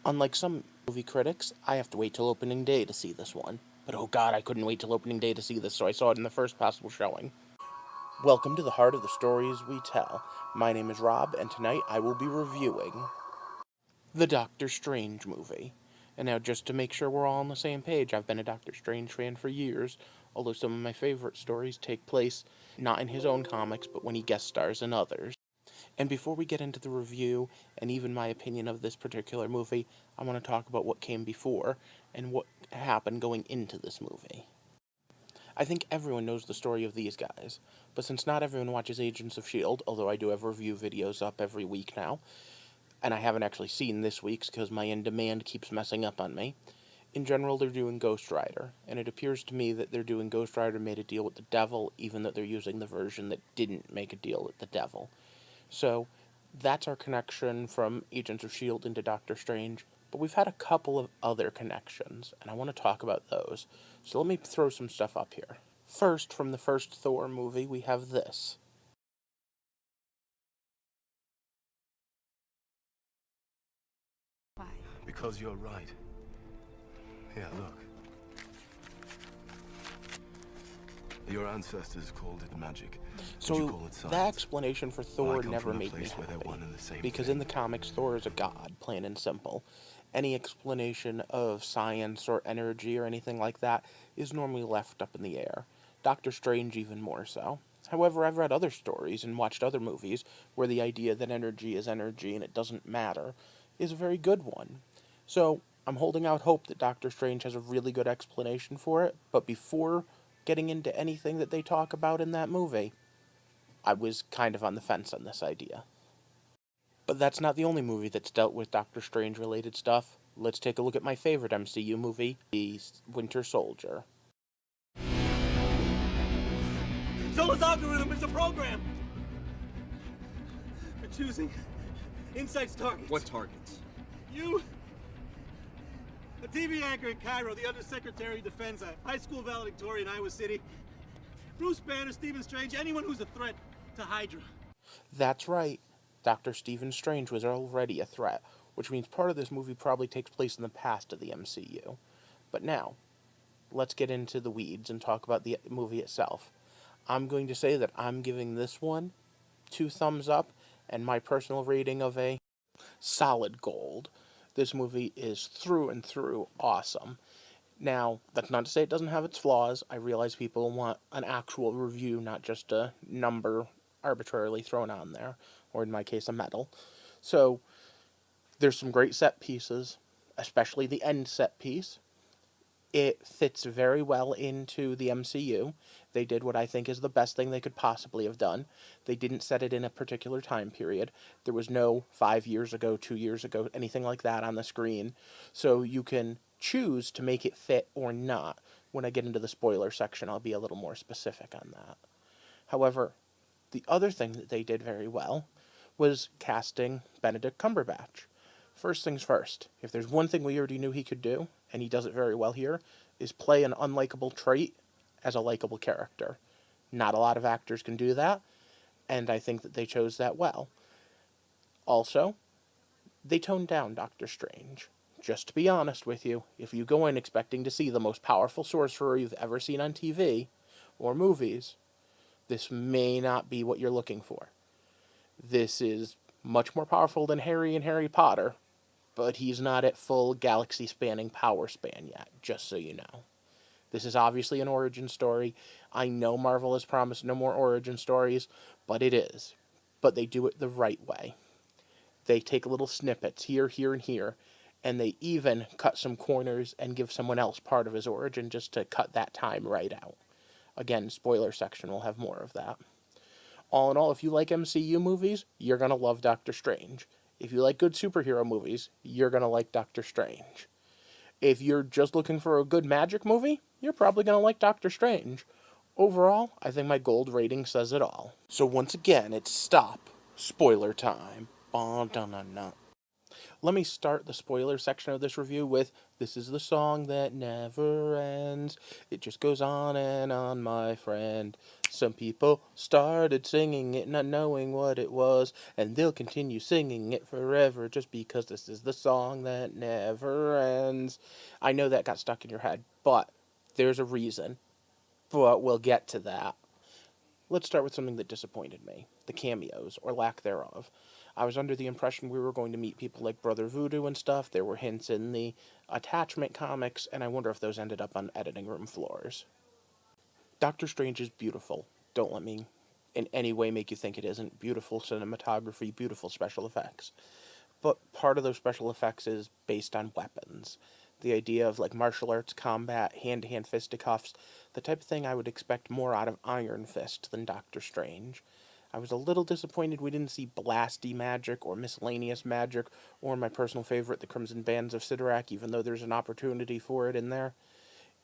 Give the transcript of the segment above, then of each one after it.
Unlike some movie critics, I have to wait till opening day to see this one. But oh god, I couldn't wait till opening day to see this, so I saw it in the first possible showing. Welcome to the heart of the stories we tell. My name is Rob, and tonight I will be reviewing the Doctor Strange movie. And now, just to make sure we're all on the same page, I've been a Doctor Strange fan for years, although some of my favorite stories take place not in his own comics, but when he guest stars in others. And before we get into the review, and even my opinion of this particular movie, I want to talk about what came before, and what happened going into this movie. I think everyone knows the story of these guys, but since not everyone watches Agents of S.H.I.E.L.D., although I do have review videos up every week now, and I haven't actually seen this week's because my in-demand keeps messing up on me. In general, they're doing Ghost Rider, and it appears to me that they're doing Ghost Rider made a deal with the devil, even though they're using the version that didn't make a deal with the devil. So, that's our connection from Agents of S.H.I.E.L.D. into Doctor Strange, but we've had a couple of other connections, and I want to talk about those. So let me throw some stuff up here. First, from the first Thor movie, we have this. Why? Because you're right. Yeah, look. Your ancestors called it magic. Would you So, call it science? that explanation for Thor I come never from a made me place where they're one happy. and the same Because thing. in the comics, Thor is a god, plain and simple. Any explanation of science or energy or anything like that is normally left up in the air. Doctor Strange even more so. However, I've read other stories and watched other movies where the idea that energy is energy and it doesn't matter is a very good one. So, I'm holding out hope that Doctor Strange has a really good explanation for it, but before getting into anything that they talk about in that movie, I was kind of on the fence on this idea. But that's not the only movie that's dealt with Doctor Strange related stuff. Let's take a look at my favorite MCU movie, The Winter Soldier. Zola's algorithm is a program for choosing Insight's targets. What targets? You, a TV anchor in Cairo, the Undersecretary of Defense, a high school valedictorian in Iowa City, Bruce Banner, Stephen Strange, anyone who's a threat to Hydra. That's right. Dr. Stephen Strange was already a threat, which means part of this movie probably takes place in the past of the MCU. But now, let's get into the weeds and talk about the movie itself. I'm going to say that I'm giving this one 2 thumbs up, and my personal rating of a solid gold. This movie is through and through awesome. Now, that's not to say it doesn't have its flaws. I realize people want an actual review, not just a number arbitrarily thrown on there, or in my case, a medal. So, there's some great set pieces, especially the end set piece. It fits very well into the MCU. They did what I think is the best thing they could possibly have done. They didn't set it in a particular time period. There was no 5 years ago, 2 years ago, anything like that on the screen. So you can choose to make it fit or not. When I get into the spoiler section, I'll be a little more specific on that. However, the other thing that they did very well was casting Benedict Cumberbatch. First things first, if there's one thing we already knew he could do, and he does it very well here, is play an unlikable trait as a likable character. Not a lot of actors can do that, and I think that they chose that well. Also, they toned down Doctor Strange. Just to be honest with you, if you go in expecting to see the most powerful sorcerer you've ever seen on TV or movies, this may not be what you're looking for. This is much more powerful than Harry and Harry Potter, but he's not at full galaxy-spanning power span yet, just so you know. This is obviously an origin story. I know Marvel has promised no more origin stories, but it is. But they do it the right way. They take little snippets here, here, and here, and they even cut some corners and give someone else part of his origin just to cut that time right out. Again, spoiler section will have more of that. All in all, if you like MCU movies, you're going to love Doctor Strange. If you like good superhero movies, you're going to like Doctor Strange. If you're just looking for a good magic movie, you're probably going to like Doctor Strange. Overall, I think my gold rating says it all. So once again, it's stop. Spoiler time. Let me start the spoiler section of this review with, "This is the song that never ends. It just goes on and on, my friend. Some people started singing it not knowing what it was, and they'll continue singing it forever just because this is the song that never ends." I know that got stuck in your head, but there's a reason. But we'll get to that. Let's start with something that disappointed me: the cameos, or lack thereof. I was under the impression we were going to meet people like Brother Voodoo and stuff. There were hints in the attachment comics, and I wonder if those ended up on editing room floors. Doctor Strange is beautiful. Don't let me in any way make you think it isn't. Beautiful cinematography, beautiful special effects. But part of those special effects is based on weapons. The idea of like martial arts combat, hand-to-hand fisticuffs, the type of thing I would expect more out of Iron Fist than Doctor Strange. I was a little disappointed we didn't see blasty magic or miscellaneous magic, or my personal favorite, the Crimson Bands of Sidorak, even though there's an opportunity for it in there.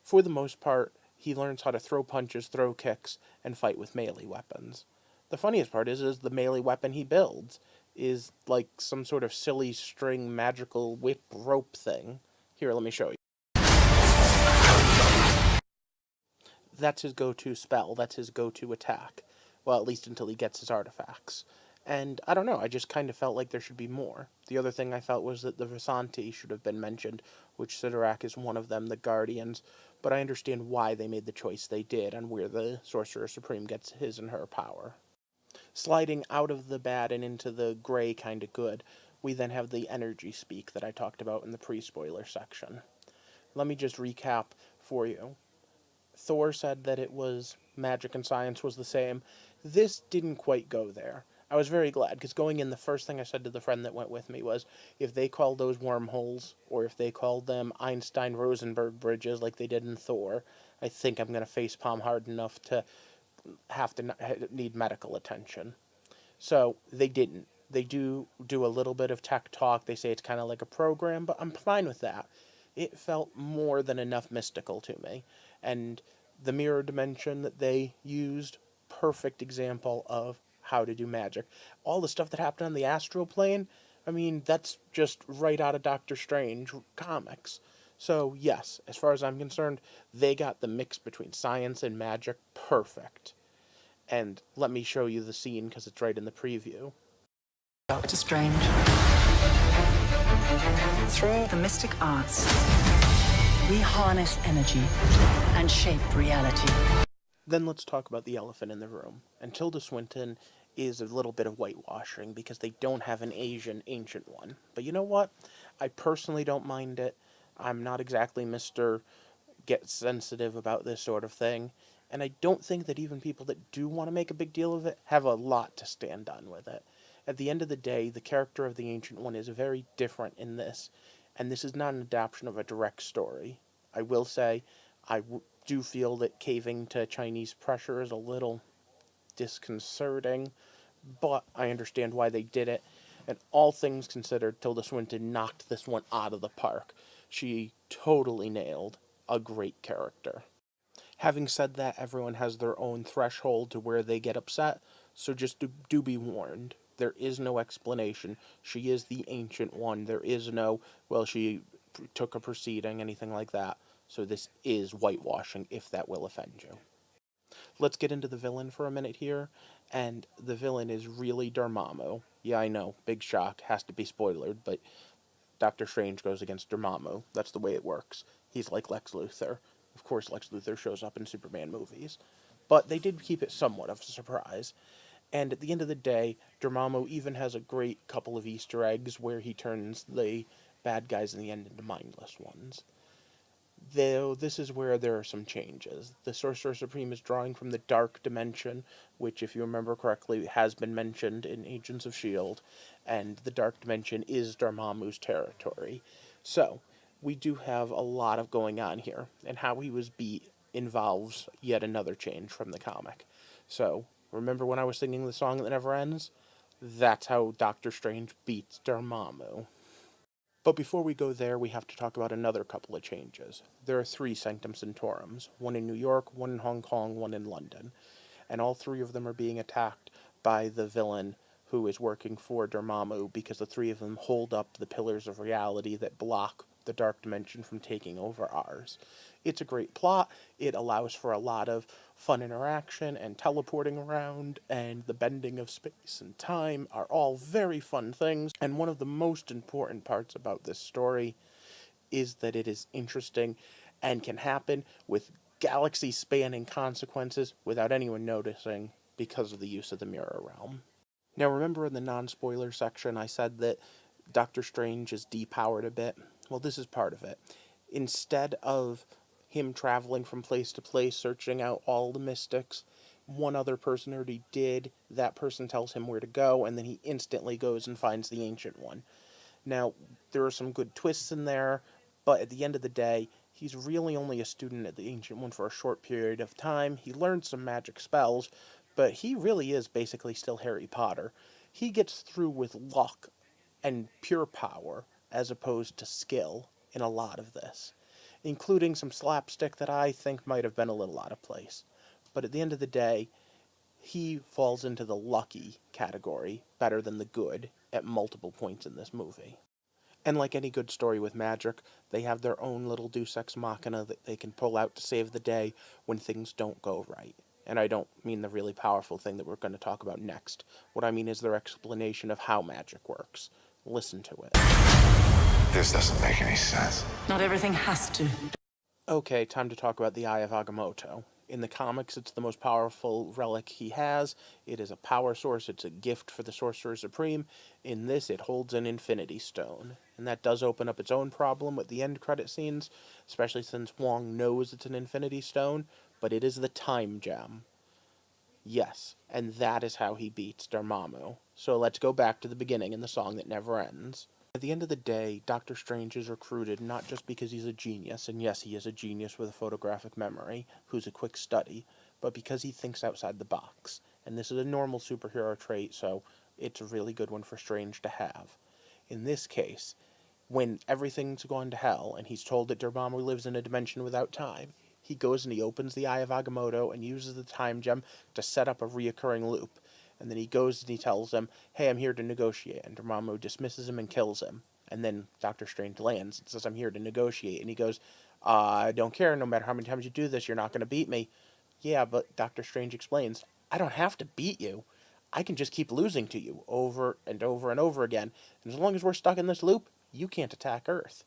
For the most part, he learns how to throw punches, throw kicks, and fight with melee weapons. The funniest part is the melee weapon he builds is like some sort of silly string magical whip rope thing. Here, let me show you. That's his go-to spell. That's his go-to attack. Well, at least until he gets his artifacts. And I don't know, I just kind of felt like there should be more. The other thing I felt was that the Vasanti should have been mentioned, which Sidorak is one of them, the Guardians, but I understand why they made the choice they did and where the Sorcerer Supreme gets his and her power. Sliding out of the bad and into the gray kind of good, we then have the energy speak that I talked about in the pre-spoiler section. Let me just recap for you. Thor said that it was magic and science was the same. This didn't quite go there. I was very glad, because going in, the first thing I said to the friend that went with me was, if they called those wormholes, or if they called them Einstein-Rosenberg bridges like they did in Thor, I think I'm going to facepalm hard enough to have to need medical attention. So they didn't. They do a little bit of tech talk. They say it's kind of like a program, but I'm fine with that. It felt more than enough mystical to me. And the mirror dimension that they used, perfect example of how to do magic. All the stuff that happened on the astral plane, I mean, that's just right out of Doctor Strange comics. So yes, as far as I'm concerned, they got the mix between science and magic perfect. And let me show you the scene because it's right in the preview. Doctor Strange. Through the mystic arts, we harness energy and shape reality. Then let's talk about the elephant in the room. And Tilda Swinton is a little bit of whitewashing because they don't have an Asian ancient one. But you know what? I personally don't mind it. I'm not exactly Mr. Get sensitive about this sort of thing. And I don't think that even people that do want to make a big deal of it have a lot to stand on with it. At the end of the day, the character of the Ancient One is very different in this, and this is not an adaptation of a direct story. I will say, do feel that caving to Chinese pressure is a little disconcerting, but I understand why they did it, and all things considered, Tilda Swinton knocked this one out of the park. She totally nailed a great character. Having said that, everyone has their own threshold to where they get upset, so just do be warned. There is no explanation. She is the Ancient One. There is no, well, she took a proceeding, anything like that. So this is whitewashing, if that will offend you. Let's get into the villain for a minute here, and the villain is really Dormammu. Yeah, I know, big shock, has to be spoilered, but Doctor Strange goes against Dormammu. That's the way it works. He's like Lex Luthor. Of course, Lex Luthor shows up in Superman movies. But they did keep it somewhat of a surprise. And at the end of the day, Dormammu even has a great couple of Easter eggs where he turns the bad guys in the end into mindless ones. Though this is where there are some changes. The Sorcerer Supreme is drawing from the Dark Dimension, which, if you remember correctly, has been mentioned in Agents of S.H.I.E.L.D., and the Dark Dimension is Dormammu's territory. So, we do have a lot of going on here, and how he was beat involves yet another change from the comic. So, remember when I was singing the song that never ends? That's how Doctor Strange beats Dormammu. But before we go there, we have to talk about another couple of changes. There are 3 Sanctum Sanctorums, one in New York, one in Hong Kong, one in London, and all 3 of them are being attacked by the villain who is working for Dormammu, because the three of them hold up the pillars of reality that block the dark dimension from taking over ours. It's a great plot. It allows for a lot of fun interaction and teleporting around, and the bending of space and time are all very fun things. And one of the most important parts about this story is that it is interesting and can happen with galaxy-spanning consequences without anyone noticing because of the use of the mirror realm. Now, remember in the non-spoiler section I said that Doctor Strange is depowered a bit? Well, this is part of it. Instead of him traveling from place to place, searching out all the mystics, one other person already did. That person tells him where to go, and then he instantly goes and finds the Ancient One. Now, there are some good twists in there, but at the end of the day, he's really only a student at the Ancient One for a short period of time. He learns some magic spells, but he really is basically still Harry Potter. He gets through with luck and pure power, as opposed to skill in a lot of this, including some slapstick that I think might have been a little out of place. But at the end of the day, he falls into the lucky category better than the good at multiple points in this movie. And like any good story with magic, they have their own little deus ex machina that they can pull out to save the day when things don't go right. And I don't mean the really powerful thing that we're going to talk about next. What I mean is their explanation of how magic works. Listen to it. This doesn't make any sense. Not everything has to. Okay, time to talk about the Eye of Agamotto. In the comics, it's the most powerful relic he has. It is a power source. It's a gift for the Sorcerer Supreme. In this, it holds an Infinity Stone. And that does open up its own problem with the end credit scenes, especially since Wong knows it's an Infinity Stone, but it is the Time Gem. Yes, and that is how he beats Dormammu. So let's go back to the beginning in the song that never ends. At the end of the day, Doctor Strange is recruited not just because he's a genius, and yes, he is a genius with a photographic memory, who's a quick study, but because he thinks outside the box. And this is a normal superhero trait, so it's a really good one for Strange to have. In this case, when everything's gone to hell, and he's told that Dormammu lives in a dimension without time, he goes and he opens the Eye of Agamotto and uses the Time Gem to set up a reoccurring loop. And then he goes and he tells them, hey, I'm here to negotiate. And Dormammu dismisses him and kills him. And then Doctor Strange lands and says, I'm here to negotiate. And he goes, I don't care. No matter how many times you do this, you're not going to beat me. Yeah, but Doctor Strange explains, I don't have to beat you. I can just keep losing to you over and over and over again. And as long as we're stuck in this loop, you can't attack Earth.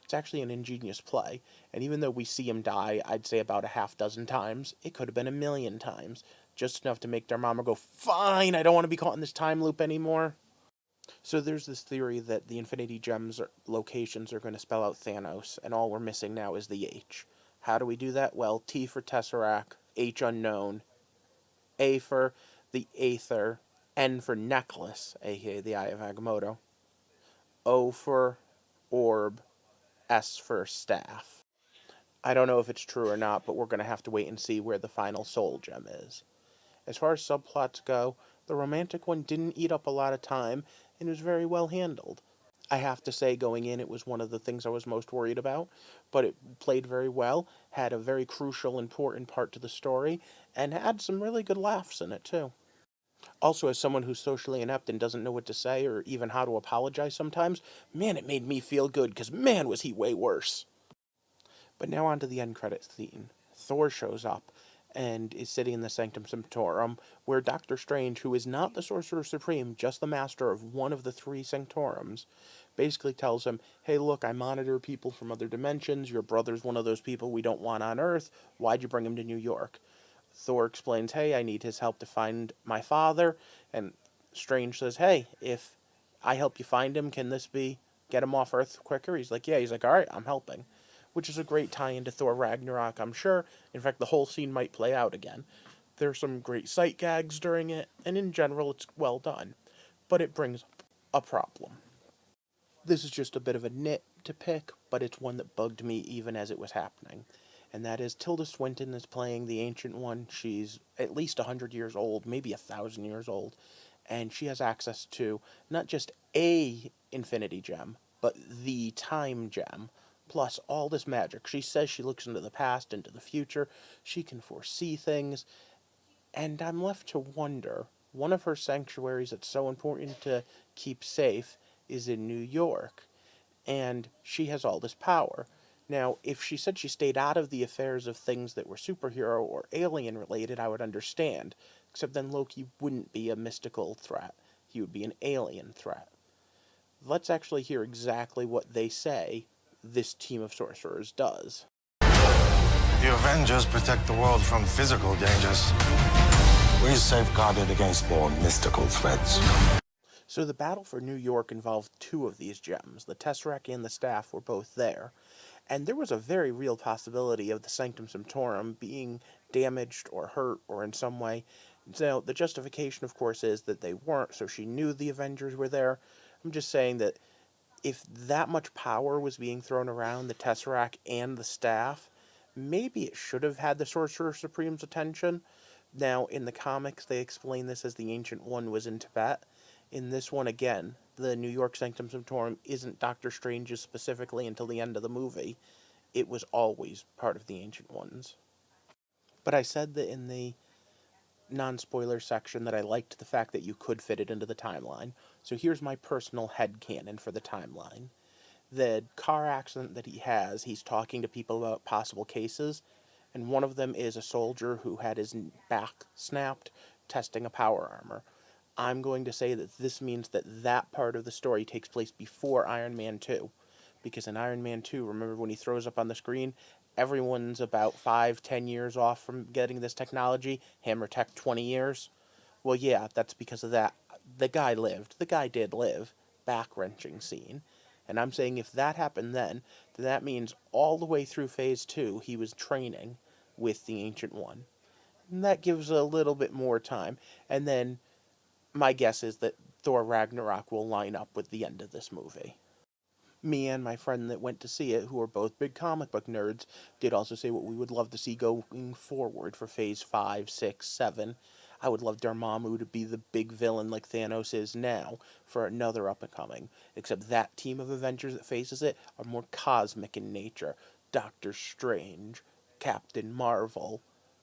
It's actually an ingenious play, and even though we see him die, I'd say about a half dozen times, it could have been 1,000,000 times, just enough to make Dormammu go, fine, I don't want to be caught in this time loop anymore. So there's this theory that the Infinity Gems locations are going to spell out Thanos, and all we're missing now is the H. How do we do that? Well, T for Tesseract, H unknown, A for the Aether, N for necklace, aka the Eye of Agamotto, O for orb, S for staff. I don't know if it's true or not, but we're going to have to wait and see where the final soul gem is. As far as subplots go, the romantic one didn't eat up a lot of time and was very well handled. I have to say, going in, it was one of the things I was most worried about, but it played very well, had a very crucial, important part to the story, and had some really good laughs in it, too. Also, as someone who's socially inept and doesn't know what to say or even how to apologize sometimes, man, it made me feel good, because man, was he way worse. But now on to the end credits scene. Thor shows up and is sitting in the Sanctum Sanctorum, where Doctor Strange, who is not the Sorcerer Supreme, just the master of one of the 3 Sanctorums, basically tells him, hey, look, I monitor people from other dimensions, your brother's one of those people we don't want on Earth, why'd you bring him to New York? Thor explains, hey, I need his help to find my father, and Strange says, hey, if I help you find him, can this be get him off Earth quicker? He's like, yeah. He's like, all right, I'm helping. Which is a great tie into Thor Ragnarok, I'm sure. In fact, the whole scene might play out again. There's some great sight gags during it, and in general, it's well done. But it brings up a problem. This is just a bit of a nit to pick, but it's one that bugged me even as it was happening. And that is Tilda Swinton is playing the Ancient One. She's at least 100 years old, maybe 1,000 years old. And she has access to not just a Infinity Gem, but the Time Gem, plus all this magic. She says she looks into the past, into the future. She can foresee things. And I'm left to wonder one of her sanctuaries that's so important to keep safe is in New York, and she has all this power. Now, if she said she stayed out of the affairs of things that were superhero or alien related, I would understand. Except then Loki wouldn't be a mystical threat. He would be an alien threat. Let's actually hear exactly what they say this team of sorcerers does. The Avengers protect the world from physical dangers. We safeguard it against more mystical threats. So the battle for New York involved two of these gems. The Tesseract and the Staff were both there. And there was a very real possibility of the Sanctum Sanctorum being damaged or hurt or in some way. So the justification, of course, is that they weren't, so she knew the Avengers were there. I'm just saying that if that much power was being thrown around the Tesseract and the Staff, maybe it should have had the Sorcerer Supreme's attention. Now, in the comics, they explain this as the Ancient One was in Tibet. In this one, again, the New York Sanctum Sanctorum isn't Doctor Strange's specifically until the end of the movie. It was always part of the Ancient One's. But I said that in the non-spoiler section that I liked the fact that you could fit it into the timeline. So here's my personal headcanon for the timeline. The car accident that he has, he's talking to people about possible cases, and one of them is a soldier who had his back snapped testing a power armor. I'm going to say that this means that that part of the story takes place before Iron Man 2. Because in Iron Man 2, remember when he throws up on the screen, everyone's about 5-10 years off from getting this technology. Hammer Tech 20 years. Well, yeah, that's because of that. The guy lived. The guy did live. Back-wrenching scene. And I'm saying if that happened then that means all the way through Phase 2, he was training with the Ancient One. And that gives a little bit more time. And then my guess is that Thor Ragnarok will line up with the end of this movie. Me and my friend that went to see it, who are both big comic book nerds, did also say what we would love to see going forward for Phase 5, 6, 7. I would love Dormammu to be the big villain like Thanos is now for another up-and-coming. Except that team of Avengers that faces it are more cosmic in nature. Doctor Strange, Captain Marvel,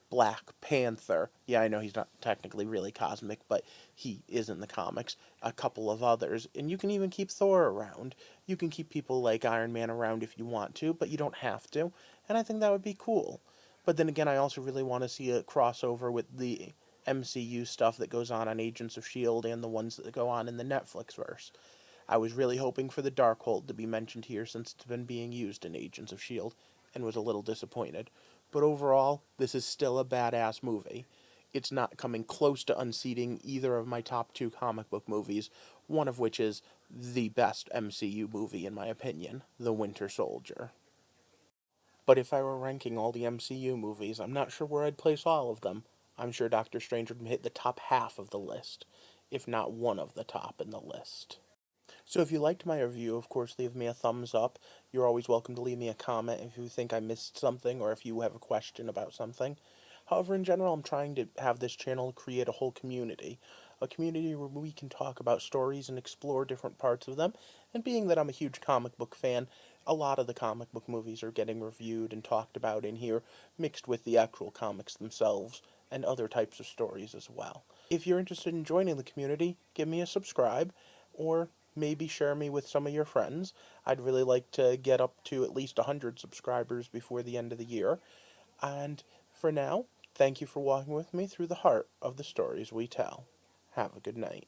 Black Panther. Yeah, I know he's not technically really cosmic, but he is in the comics. A couple of others. And you can even keep Thor around. You can keep people like Iron Man around if you want to, but you don't have to. And I think that would be cool. But then again, I also really want to see a crossover with the MCU stuff that goes on Agents of S.H.I.E.L.D. and the ones that go on in the Netflix verse. I was really hoping for the Darkhold to be mentioned here since it's been being used in Agents of S.H.I.E.L.D. and was a little disappointed. But overall, this is still a badass movie. It's not coming close to unseating either of my top two comic book movies, one of which is the best MCU movie in my opinion, The Winter Soldier. But if I were ranking all the MCU movies, I'm not sure where I'd place all of them. I'm sure Doctor Strange would hit the top half of the list, if not one of the top in the list. So if you liked my review, of course, leave me a thumbs up. You're always welcome to leave me a comment if you think I missed something or if you have a question about something. However, in general, I'm trying to have this channel create a whole community. A community where we can talk about stories and explore different parts of them. And being that I'm a huge comic book fan, a lot of the comic book movies are getting reviewed and talked about in here, mixed with the actual comics themselves and other types of stories as well. If you're interested in joining the community, give me a subscribe, or maybe share me with some of your friends. I'd really like to get up to at least 100 subscribers before the end of the year. And for now, thank you for walking with me through the heart of the stories we tell. Have a good night.